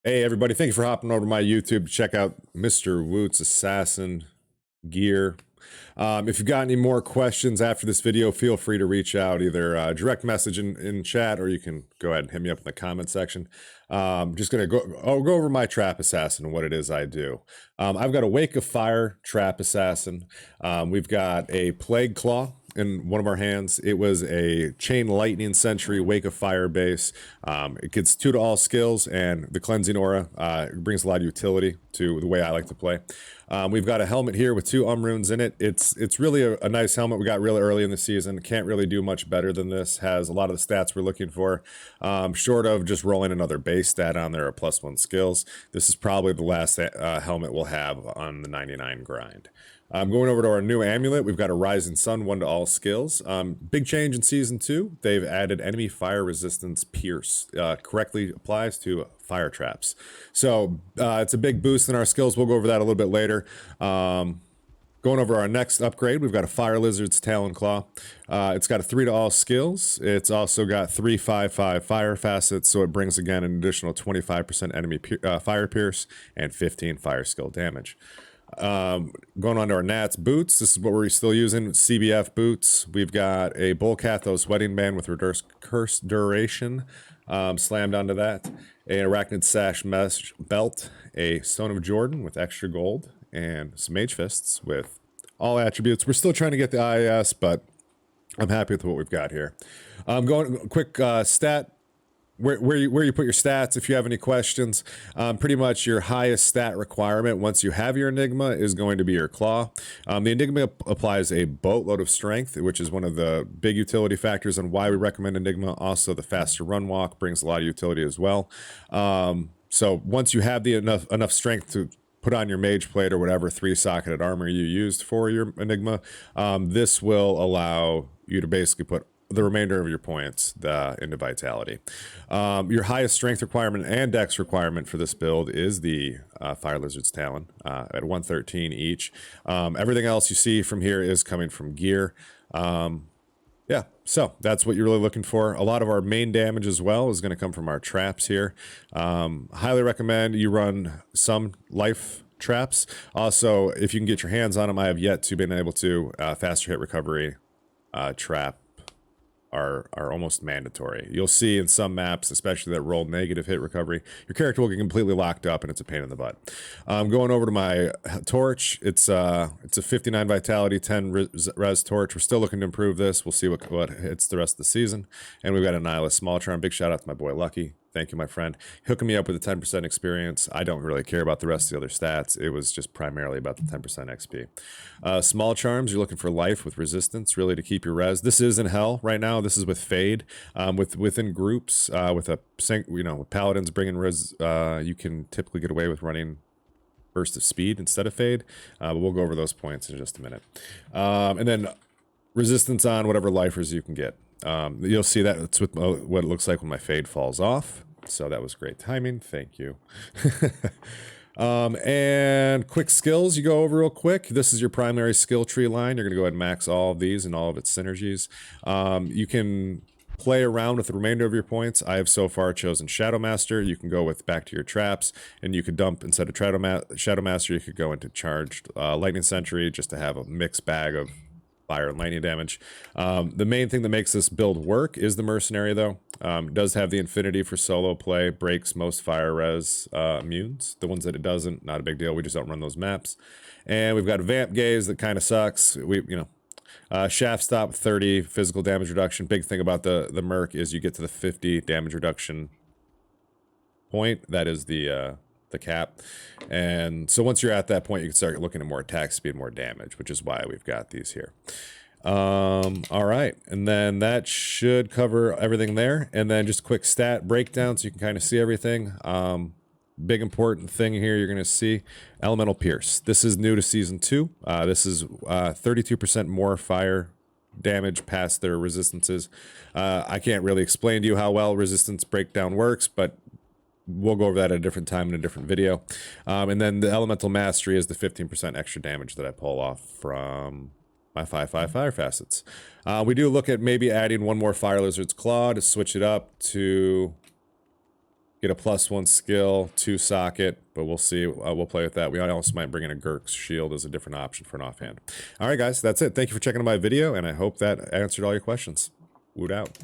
Hey everybody, thank you for hopping over to my YouTube to check out Mr. Woot's Assassin gear. If you've got any more questions after this video, feel free to reach out, either direct message in chat, or you can go ahead and hit me up in the comment section. Just gonna I'll go over my Trap Assassin and what it is I do. I've got a Wake of Fire Trap Assassin. We've got a Plague Claw in one of our hands. It was a Chain Lightning Sentry Wake of Fire base. It gets 2 to all skills, and the Cleansing Aura brings a lot of utility to the way I like to play. We've got a helmet here with 2 runes in it. It's really a nice helmet. We got really early in the season. Can't really do much better than this. Has a lot of the stats we're looking for. Short of just rolling another base stat on there, or +1 skills. This is probably the last helmet we'll have on the 99 grind. Going over to our new amulet, we've got a Rising Sun, 1 to all skills. Big change in Season 2. They've added enemy fire resistance pierce. Correctly applies to fire traps. So it's a big boost in our skills. We'll go over that a little bit later. Going over our next upgrade, we've got a Fire Lizard's Talon Claw. It's got a 3 to all skills. It's also got 3/5/5 fire facets, so it brings again an additional 25% enemy fire pierce and 15 fire skill damage. Going on to our Nats boots, this is what we're still using, CBF boots. We've got a Bullcathos Wedding Band with reduced curse duration slammed onto that, an Arachnid Sash mesh belt, a Stone of Jordan with extra gold, and some Mage Fists with all attributes. We're still trying to get the IAS, but I'm happy with what we've got here. Going quick stat. Where you put your stats, if you have any questions, pretty much your highest stat requirement once you have your Enigma is going to be your Claw. The Enigma applies a boatload of strength, which is one of the big utility factors on why we recommend Enigma. Also, the faster run walk brings a lot of utility as well. So once you have the enough strength to put on your mage plate or whatever 3-socketed armor you used for your Enigma, this will allow you to basically put the remainder of your points into Vitality. Your highest strength requirement and dex requirement for this build is the Fire Lizard's Talon at 113 each. Everything else you see from here is coming from gear. Yeah, so that's what you're really looking for. A lot of our main damage as well is going to come from our traps here. Highly recommend you run some life traps. Also, if you can get your hands on them, I have yet to been able to faster hit recovery trap are almost mandatory. You'll see in some maps, especially that roll negative hit recovery, your character will get completely locked up and it's a pain in the butt. Going over to my torch, it's a 59 vitality, 10 res torch. We're still looking to improve this. We'll see what hits the rest of the season. And we've got a Nihilist Small Charm. Big shout out to my boy Lucky. Thank you, my friend. Hooking me up with a 10% experience. I don't really care about the rest of the other stats. It was just primarily about the 10% XP. Small charms, you're looking for life with resistance, really to keep your res. This is in hell right now. This is with Fade. Within groups, with with paladins bringing res, you can typically get away with running burst of speed instead of Fade. But we'll go over those points in just a minute. And then resistance on whatever lifers you can get. You'll see that it's with what it looks like when my Fade falls off. So that was great timing. Thank you. And quick skills you go over real quick. This is your primary skill tree line. You're going to go ahead and max all of these and all of its synergies. You can play around with the remainder of your points. I have so far chosen Shadow Master. You can go with back to your traps, and you could dump, instead of Shadow Master, you could go into charged Lightning Sentry just to have a mixed bag of fire and lightning damage. The main thing that makes this build work is the Mercenary, though. Does have the Infinity for solo play, breaks most fire res immunes. The ones that it doesn't, not a big deal. We just don't run those maps. And we've got Vamp Gaze that kind of sucks. Shaft Stop, 30 physical damage reduction. Big thing about the Merc is you get to the 50 damage reduction point. That is the cap. And so once you're at that point, you can start looking at more attack speed, more damage, which is why we've got these here. All right, and then that should cover everything there. And then just a quick stat breakdown so you can kind of see everything. Big important thing here you're going to see, Elemental Pierce. This is new to Season 2. This is 32% more fire damage past their resistances. I can't really explain to you how well resistance breakdown works, but we'll go over that at a different time in a different video. And then the Elemental Mastery is the 15% extra damage that I pull off from my 5/5 fire facets. We do look at maybe adding one more Fire Lizard's Claw to switch it up to Get a +1 skill, 2 socket, but we'll see. We'll play with that. We also might bring in a Gurk's shield as a different option for an offhand. All right, guys, that's it. Thank you for checking out my video, and I hope that answered all your questions. Woot out.